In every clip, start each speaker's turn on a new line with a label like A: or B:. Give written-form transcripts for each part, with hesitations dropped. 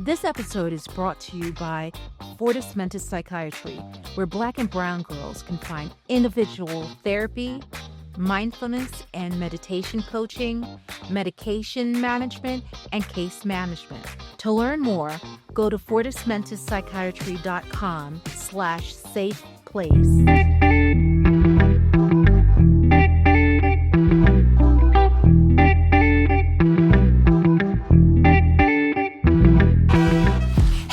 A: This episode is brought to you by Fortis Mentis Psychiatry, where Black and Brown girls can find individual therapy, mindfulness and meditation coaching, medication management, and case management. To learn more, go to fortismentispsychiatry.com/safe place.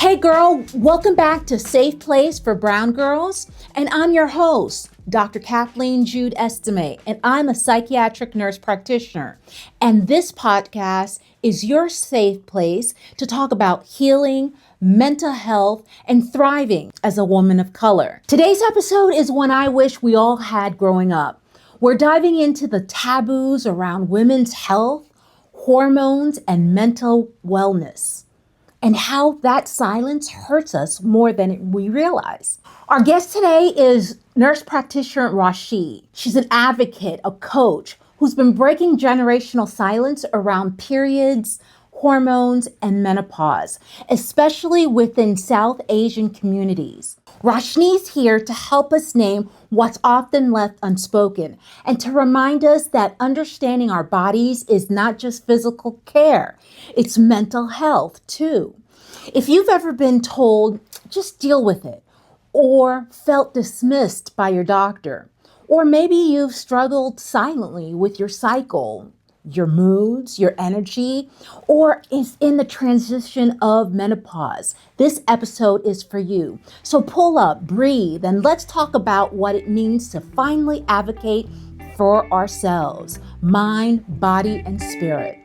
B: Hey girl, welcome back to Safe Place for Brown Girls, and I'm your host, Dr. Kathleen Jude Estime, and I'm a psychiatric nurse practitioner. And this podcast is your safe place to talk about healing, mental health, and thriving as a woman of color. Today's episode is one I wish we all had growing up. We're diving into the taboos around women's health, hormones, and mental wellness, and how that silence hurts us more than we realize. Our guest today is nurse practitioner Roshni. She's an advocate, a coach, who's been breaking generational silence around periods, hormones, and menopause, especially within South Asian communities. Roshni's here to help us name what's often left unspoken and to remind us that understanding our bodies is not just physical care, it's mental health too. If you've ever been told, just deal with it, or felt dismissed by your doctor, or maybe you've struggled silently with your cycle, your moods, your energy, or is in the transition of menopause, this episode is for you. So pull up, breathe, and let's talk about what it means to finally advocate for ourselves, mind, body, and spirit.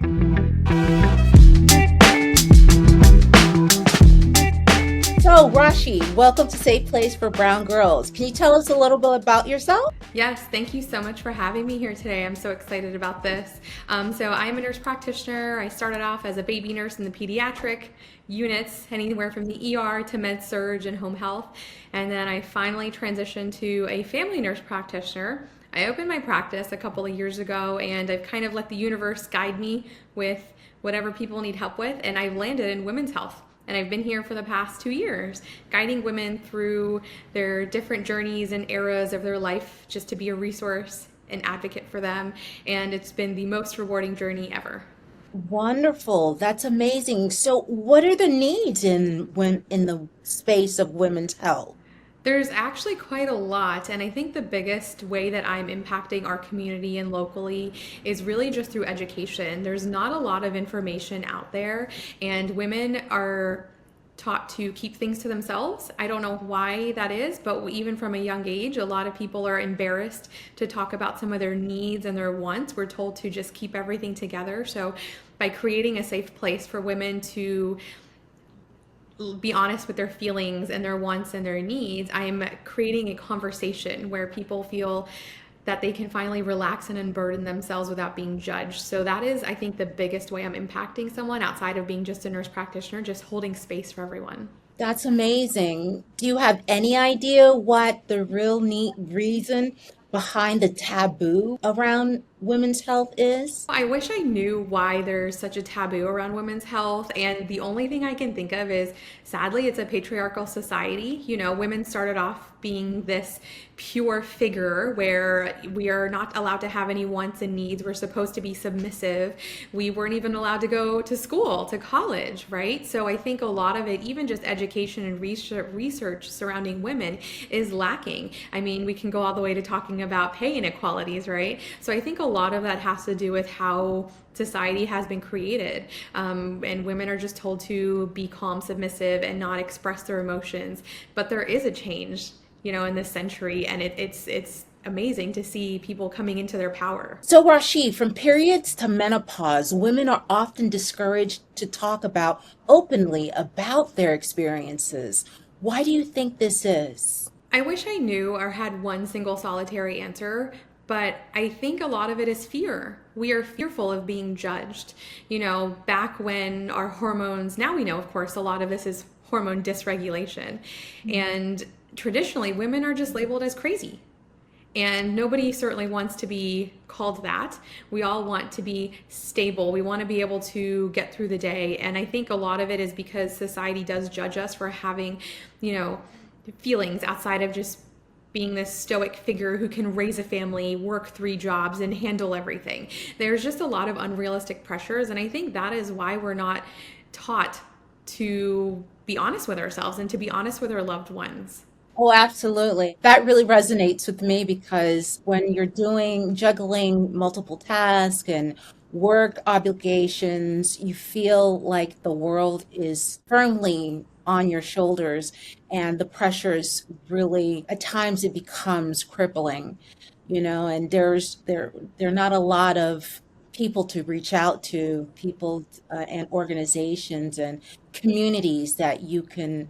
B: So, Roshni, welcome to Safe Place for Brown Girls. Can you tell us a little bit about yourself?
C: Yes, thank you so much for having me here today. I'm so excited about this. So I'm a nurse practitioner. I started off as a baby nurse in the pediatric units, anywhere from the ER to med surg and home health. And then I finally transitioned to a family nurse practitioner. I opened my practice a couple of years ago, and I've kind of let the universe guide me with whatever people need help with, and I've landed in women's health. And I've been here for the past 2 years, guiding women through their different journeys and eras of their life, just to be a resource and advocate for them. And it's been the most rewarding journey ever.
B: Wonderful. That's amazing. So what are the needs in the space of women's health?
C: There's actually quite a lot, and I think the biggest way that I'm impacting our community and locally is really just through education. There's not a lot of information out there, and women are taught to keep things to themselves. I don't know why that is, but even from a young age, a lot of people are embarrassed to talk about some of their needs and their wants. We're told to just keep everything together. So by creating a safe place for women to be honest with their feelings and their wants and their needs, I'm creating a conversation where people feel that they can finally relax and unburden themselves without being judged. So that is, I think, the biggest way I'm impacting someone outside of being just a nurse practitioner, just holding space for everyone.
B: That's amazing. Do you have any idea what the real neat reason behind the taboo around women's health is?
C: I wish I knew why there's such a taboo around women's health, and the only thing I can think of is, sadly, it's a patriarchal society. You know, women started off being this pure figure where we are not allowed to have any wants and needs. We're supposed to be submissive. We weren't even allowed to go to school, to college, right? So I think a lot of it, even just education and research surrounding women, is lacking. I mean, we can go all the way to talking about pay inequalities, right? So I think a lot of that has to do with how society has been created, and women are just told to be calm, submissive, and not express their emotions. But there is a change, in this century, and it's amazing to see people coming into their power.
B: So Roshni, from periods to menopause, women are often discouraged to talk openly about their experiences. Why do you think this is?
C: I wish I knew or had one single solitary answer, but I think a lot of it is fear. We are fearful of being judged. Back when our hormones, now we know, of course, a lot of this is hormone dysregulation. And traditionally, women are just labeled as crazy. And nobody certainly wants to be called that. We all want to be stable. We want to be able to get through the day. And I think a lot of it is because society does judge us for having, feelings outside of just being this stoic figure who can raise a family, work 3 jobs, and handle everything. There's just a lot of unrealistic pressures. And I think that is why we're not taught to be honest with ourselves and to be honest with our loved ones.
B: Oh, absolutely. That really resonates with me because when you're juggling multiple tasks and work obligations, you feel like the world is firmly on your shoulders, and the pressures really, at times, it becomes crippling, and there are not a lot of people to reach out to, people and organizations and communities that you can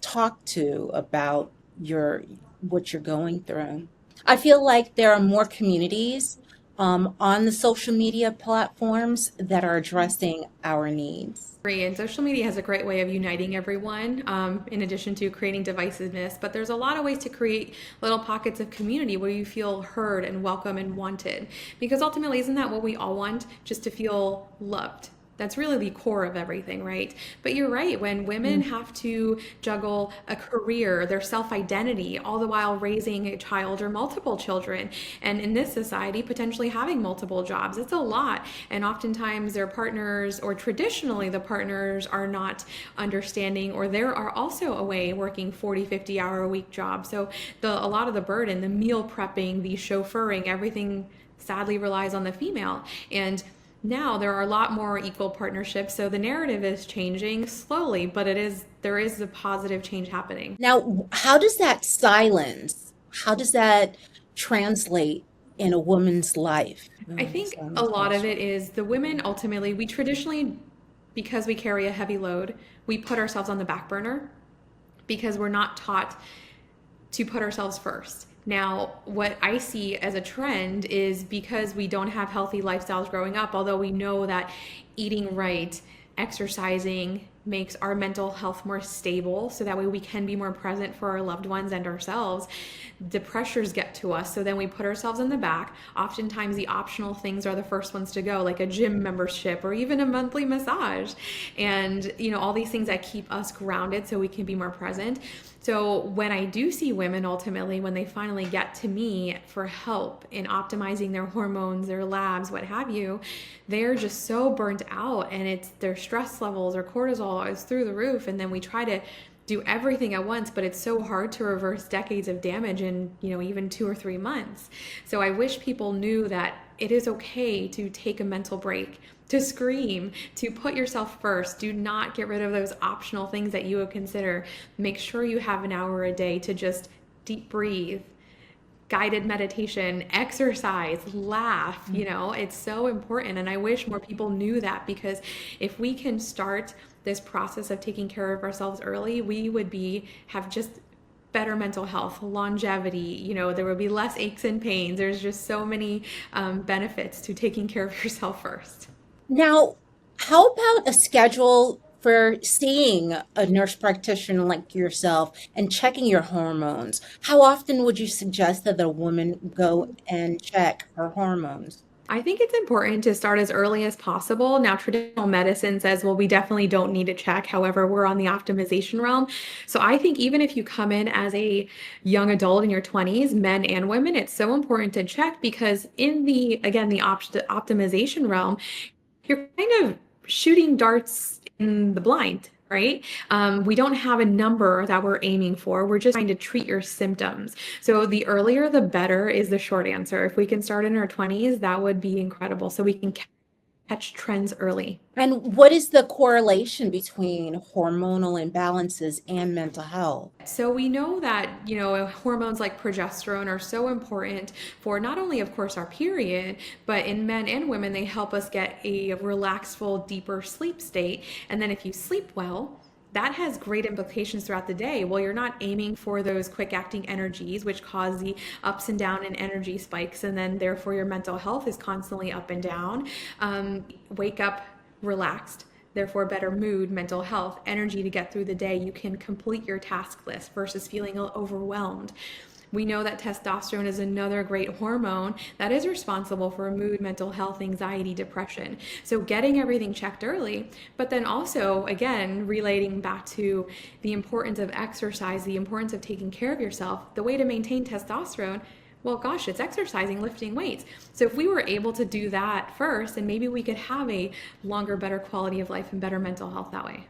B: talk to about your what you're going through. I feel like there are more communities on the social media platforms that are addressing our needs.
C: And social media has a great way of uniting everyone, in addition to creating divisiveness. But there's a lot of ways to create little pockets of community where you feel heard and welcome and wanted. Because ultimately, isn't that what we all want? Just to feel loved. That's really the core of everything, right? But you're right, when women have to juggle a career, their self-identity, all the while raising a child or multiple children, and in this society, potentially having multiple jobs, it's a lot. And oftentimes their partners, or traditionally the partners, are not understanding, or they are also away working 40, 50-hour-a-week jobs. So a lot of the burden, the meal prepping, the chauffeuring, everything sadly relies on the female. And now there are a lot more equal partnerships, so the narrative is changing slowly, but there is a positive change happening.
B: Now, how does that translate in a woman's life?
C: I think a lot of it is the women ultimately, we traditionally, because we carry a heavy load, we put ourselves on the back burner because we're not taught to put ourselves first. Now, what I see as a trend is because we don't have healthy lifestyles growing up, although we know that eating right, exercising makes our mental health more stable, so that way we can be more present for our loved ones and ourselves, the pressures get to us, so then we put ourselves in the back. Oftentimes the optional things are the first ones to go, like a gym membership or even a monthly massage, and all these things that keep us grounded so we can be more present. So when I do see women, ultimately, when they finally get to me for help in optimizing their hormones, their labs, what have you, they're just so burnt out, and it's their stress levels or cortisol is through the roof. And then we try to do everything at once, but it's so hard to reverse decades of damage in, even 2 or 3 months. So I wish people knew that it is okay to take a mental break, to scream, to put yourself first. Do not get rid of those optional things that you would consider. Make sure you have an hour a day to just deep breathe, guided meditation, exercise, laugh. It's so important. And I wish more people knew that, because if we can start this process of taking care of ourselves early, we would have just better mental health, longevity, there would be less aches and pains. There's just so many benefits to taking care of yourself first.
B: Now, how about a schedule for seeing a nurse practitioner like yourself and checking your hormones? How often would you suggest that a woman go and check her hormones?
C: I think it's important to start as early as possible. Now, traditional medicine says, well, we definitely don't need to check. However, we're on the optimization realm. So I think even if you come in as a young adult in your 20s, men and women, it's so important to check, because in the optimization realm, you're kind of shooting darts in the blind, right? We don't have a number that we're aiming for. We're just trying to treat your symptoms. So the earlier, the better is the short answer. If we can start in our 20s, that would be incredible. So we can catch trends early.
B: And what is the correlation between hormonal imbalances and mental health?
C: So we know that, hormones like progesterone are so important for not only, of course, our period, but in men and women, they help us get a relaxful, deeper sleep state. And then if you sleep well, that has great implications throughout the day. Well, you're not aiming for those quick acting energies, which cause the ups and down in energy spikes, and then therefore your mental health is constantly up and down. Wake up relaxed, therefore better mood, mental health, energy to get through the day. You can complete your task list versus feeling overwhelmed. We know that testosterone is another great hormone that is responsible for mood, mental health, anxiety, depression. So getting everything checked early, but then also, again, relating back to the importance of exercise, the importance of taking care of yourself, the way to maintain testosterone, well, gosh, it's exercising, lifting weights. So if we were able to do that first, then maybe we could have a longer, better quality of life and better mental health that way.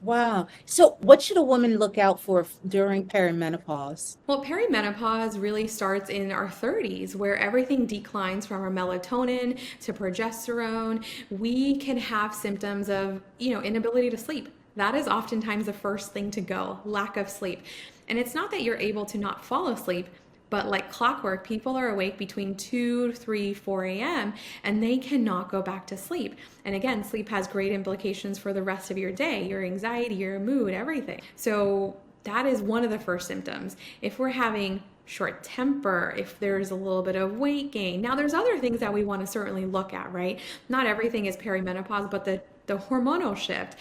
B: Wow. So, what should a woman look out for during perimenopause?
C: Well, perimenopause really starts in our 30s, where everything declines from our melatonin to progesterone. We can have symptoms of, inability to sleep. That is oftentimes the first thing to go, lack of sleep. And it's not that you're able to not fall asleep, but like clockwork, people are awake between 2, 3, 4 a.m. and they cannot go back to sleep. And again, sleep has great implications for the rest of your day, your anxiety, your mood, everything. So that is one of the first symptoms. If we're having short temper, if there's a little bit of weight gain. Now there's other things that we want to certainly look at, right? Not everything is perimenopause, but the hormonal shift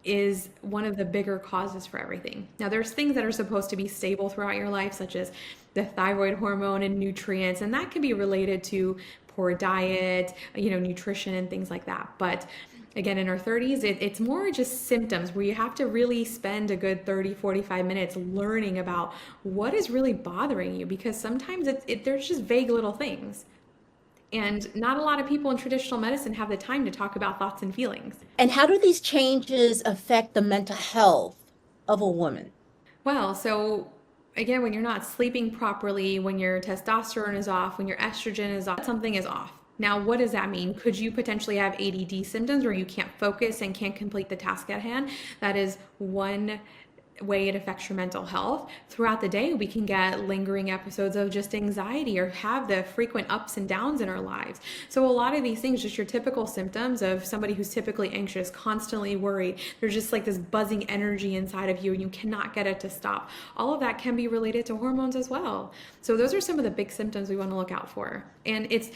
C: is one of the bigger causes for everything. Now there's things that are supposed to be stable throughout your life, such as the thyroid hormone and nutrients, and that can be related to poor diet, nutrition and things like that. But again, in our 30s, it's more just symptoms where you have to really spend a good 30, 45 minutes learning about what is really bothering you, because sometimes there's just vague little things. And not a lot of people in traditional medicine have the time to talk about thoughts and feelings.
B: And how do these changes affect the mental health of a woman?
C: Well, so again, when you're not sleeping properly, when your testosterone is off, when your estrogen is off, something is off. Now, what does that mean? Could you potentially have ADD symptoms where you can't focus and can't complete the task at hand? That is one way it affects your mental health. Throughout the day, we can get lingering episodes of just anxiety or have the frequent ups and downs in our lives. So a lot of these things, just your typical symptoms of somebody who's typically anxious, constantly worried, there's just like this buzzing energy inside of you and you cannot get it to stop. All of that can be related to hormones as well. So those are some of the big symptoms we want to look out for. And it's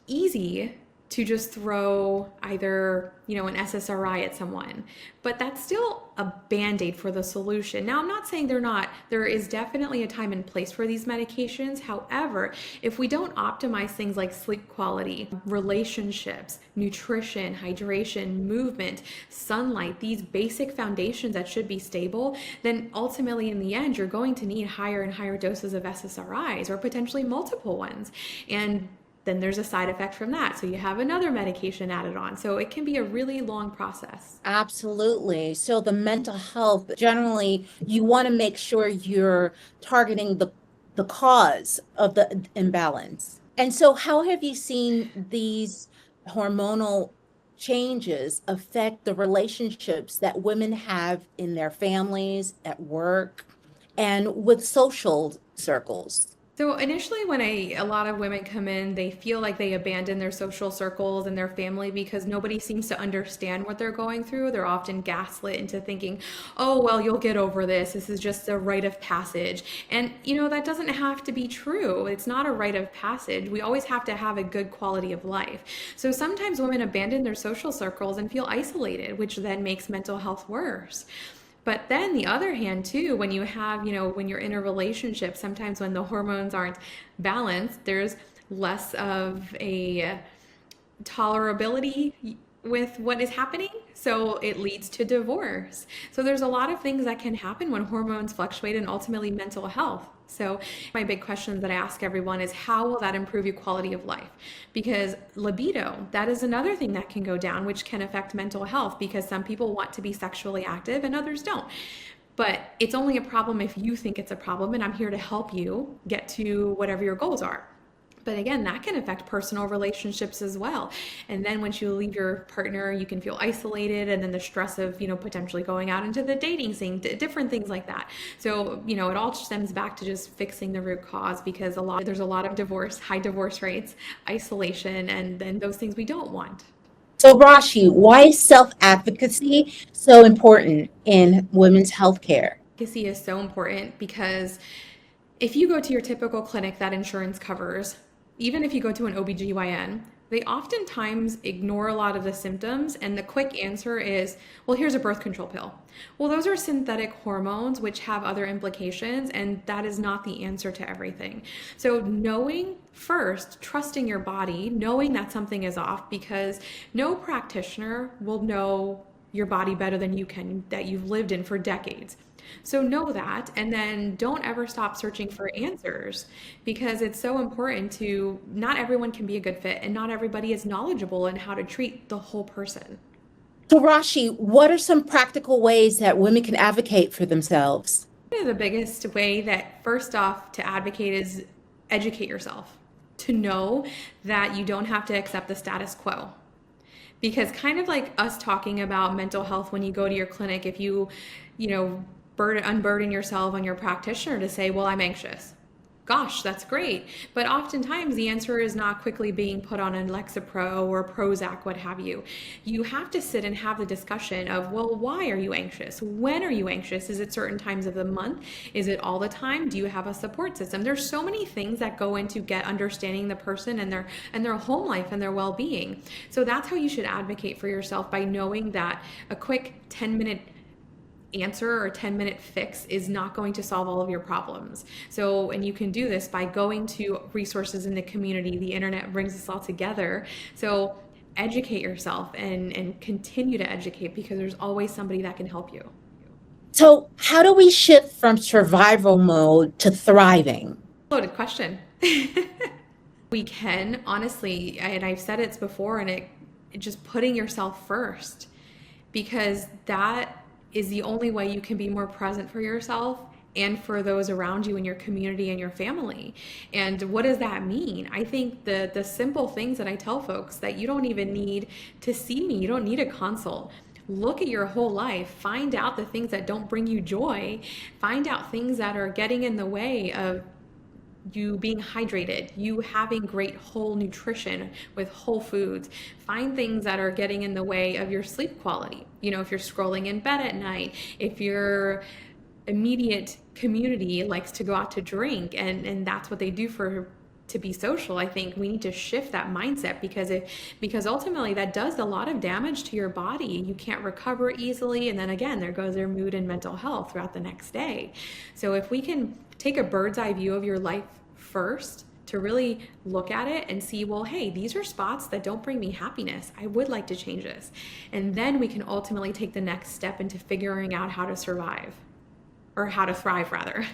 C: easy to just throw either, an SSRI at someone, but that's still a band-aid for the solution. Now, I'm not saying there is definitely a time and place for these medications. However, if we don't optimize things like sleep quality, relationships, nutrition, hydration, movement, sunlight, these basic foundations that should be stable, then ultimately in the end, you're going to need higher and higher doses of SSRIs or potentially multiple ones. And then there's a side effect from that. So you have another medication added on. So it can be a really long process.
B: Absolutely. So the mental health, generally, you want to make sure you're targeting the cause of the imbalance. And so how have you seen these hormonal changes affect the relationships that women have in their families, at work, and with social circles?
C: So initially when a lot of women come in, they feel like they abandon their social circles and their family because nobody seems to understand what they're going through. They're often gaslit into thinking, oh, well, you'll get over this. This is just a rite of passage. And, that doesn't have to be true. It's not a rite of passage. We always have to have a good quality of life. So sometimes women abandon their social circles and feel isolated, which then makes mental health worse. But then the other hand too, when you have, when you're in a relationship, sometimes when the hormones aren't balanced, there's less of a tolerability with what is happening. So it leads to divorce. So there's a lot of things that can happen when hormones fluctuate and ultimately mental health. So my big question that I ask everyone is, how will that improve your quality of life? Because libido, that is another thing that can go down, which can affect mental health because some people want to be sexually active and others don't. But it's only a problem if you think it's a problem, and I'm here to help you get to whatever your goals are. But again, that can affect personal relationships as well. And then once you leave your partner, you can feel isolated, and then the stress of, potentially going out into the dating scene, different things like that. So, it all stems back to just fixing the root cause, because there's a lot of divorce, high divorce rates, isolation, and then those things we don't want.
B: So Rashi, why is self-advocacy so important in women's healthcare?
C: Advocacy is so important because if you go to your typical clinic that insurance covers, even if you go to an OBGYN, they oftentimes ignore a lot of the symptoms, and the quick answer is, well, here's a birth control pill. Well, those are synthetic hormones which have other implications, and that is not the answer to everything. So knowing first, trusting your body, knowing that something is off, because no practitioner will know your body better than you can, that you've lived in for decades. So know that, and then don't ever stop searching for answers, because it's so important to, not everyone can be a good fit, and not everybody is knowledgeable in how to treat the whole person.
B: So, Roshni, what are some practical ways that women can advocate for themselves?
C: The biggest way that, first off, to advocate is educate yourself, to know that you don't have to accept the status quo. Because kind of like us talking about mental health when you go to your clinic, if you unburden yourself on your practitioner to say, well, I'm anxious. Gosh, that's great. But oftentimes the answer is not quickly being put on an Lexapro or Prozac, what have you. You have to sit and have the discussion of, well, why are you anxious? When are you anxious? Is it certain times of the month? Is it all the time? Do you have a support system? There's so many things that go into get understanding the person and their home life and their well-being. So that's how you should advocate for yourself, by knowing that a quick 10-minute answer or 10-minute fix is not going to solve all of your problems. So, and you can do this by going to resources in the community. The internet brings us all together. So educate yourself and continue to educate, because there's always somebody that can help you.
B: So how do we shift from survival mode to thriving?
C: Loaded question. We can, honestly, and I've said it before, and it just putting yourself first, because that is the only way you can be more present for yourself and for those around you in your community and your family. And what does that mean? I think the simple things that I tell folks, that you don't even need to see me, you don't need a consult. Look at your whole life, find out the things that don't bring you joy, find out things that are getting in the way of you being hydrated, you having great whole nutrition with whole foods. Find things that are getting in the way of your sleep quality. If you're scrolling in bed at night, if your immediate community likes to go out to drink and that's what they do to be social, I think we need to shift that mindset, because ultimately that does a lot of damage to your body. You can't recover easily, and then again, there goes their mood and mental health throughout the next day. So if we can take a bird's eye view of your life first, to really look at it and see, well, hey, these are spots that don't bring me happiness. I would like to change this. And then we can ultimately take the next step into figuring out how to survive, or how to thrive rather.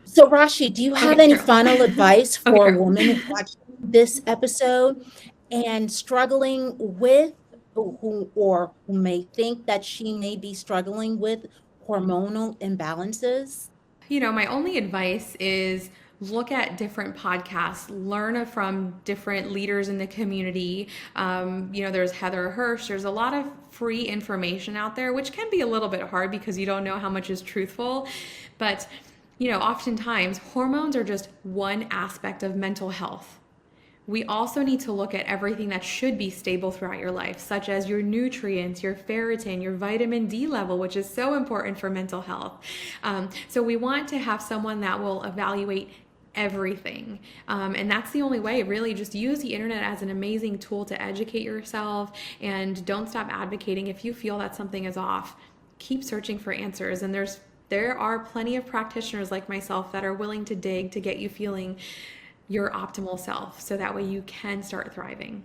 B: So, Roshni, do you have any final advice for a woman watching this episode and struggling with, who may think that she may be struggling with hormonal imbalances?
C: My only advice is look at different podcasts, learn from different leaders in the community. There's Heather Hirsch. There's a lot of free information out there, which can be a little bit hard because you don't know how much is truthful. But oftentimes hormones are just one aspect of mental health. We also need to look at everything that should be stable throughout your life, such as your nutrients, your ferritin, your vitamin D level, which is so important for mental health. So we want to have someone that will evaluate everything. And that's the only way, really. Just use the internet as an amazing tool to educate yourself, and don't stop advocating. If you feel that something is off, keep searching for answers. And there are plenty of practitioners like myself that are willing to dig to get you feeling your optimal self, so that way you can start thriving.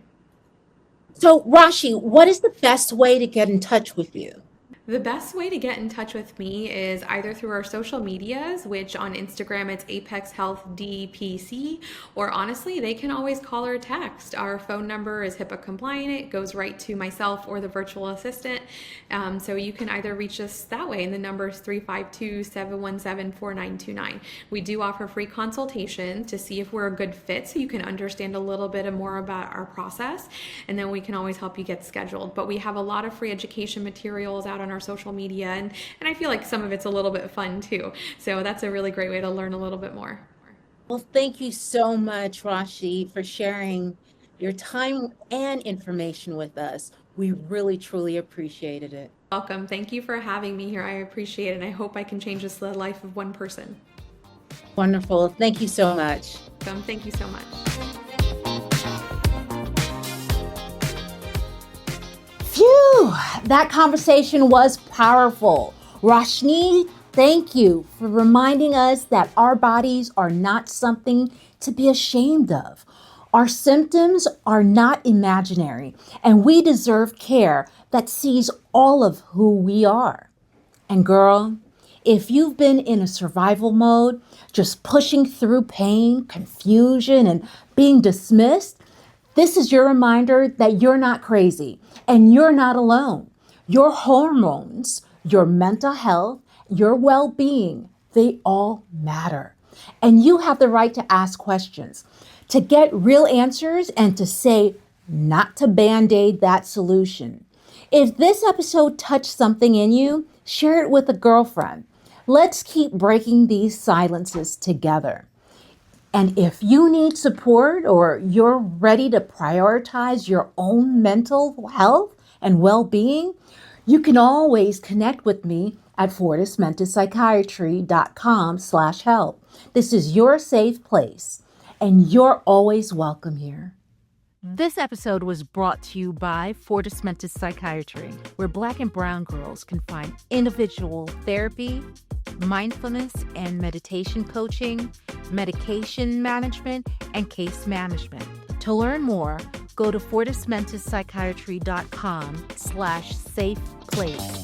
B: So, Roshni, what is the best way to get in touch with you?
C: The best way to get in touch with me is either through our social medias, which on Instagram it's Apex Health DPC, or honestly, they can always call or text. Our phone number is HIPAA compliant. It goes right to myself or the virtual assistant. So you can either reach us that way, and the number is 352-717-4929. We do offer free consultations to see if we're a good fit, so you can understand a little bit more about our process, and then we can always help you get scheduled. But we have a lot of free education materials out on our social media, and I feel like some of it's a little bit fun too. So that's a really great way to learn a little bit more.
B: Well, thank you so much, Roshni, for sharing your time and information with us. We really, truly appreciated it.
C: Welcome. Thank you for having me here. I appreciate it, and I hope I can change the life of one person.
B: Wonderful. Thank you so much.
C: Thank you so much.
B: That conversation was powerful. Roshni, thank you for reminding us that our bodies are not something to be ashamed of. Our symptoms are not imaginary, and we deserve care that sees all of who we are. And girl, if you've been in a survival mode, just pushing through pain, confusion, and being dismissed, this is your reminder that you're not crazy and you're not alone. Your hormones, your mental health, your well-being, they all matter. And you have the right to ask questions, to get real answers, and to say not to band-aid that solution. If this episode touched something in you, share it with a girlfriend. Let's keep breaking these silences together. And if you need support or you're ready to prioritize your own mental health and well-being, you can always connect with me at fortismentedpsychiatry.com/help. This is your safe place, and you're always welcome here.
A: This episode was brought to you by Fortis Mentis Psychiatry, where Black and brown girls can find individual therapy, mindfulness and meditation coaching, medication management, and case management. To learn more, go to fortismentespsychiatry.com/safe place.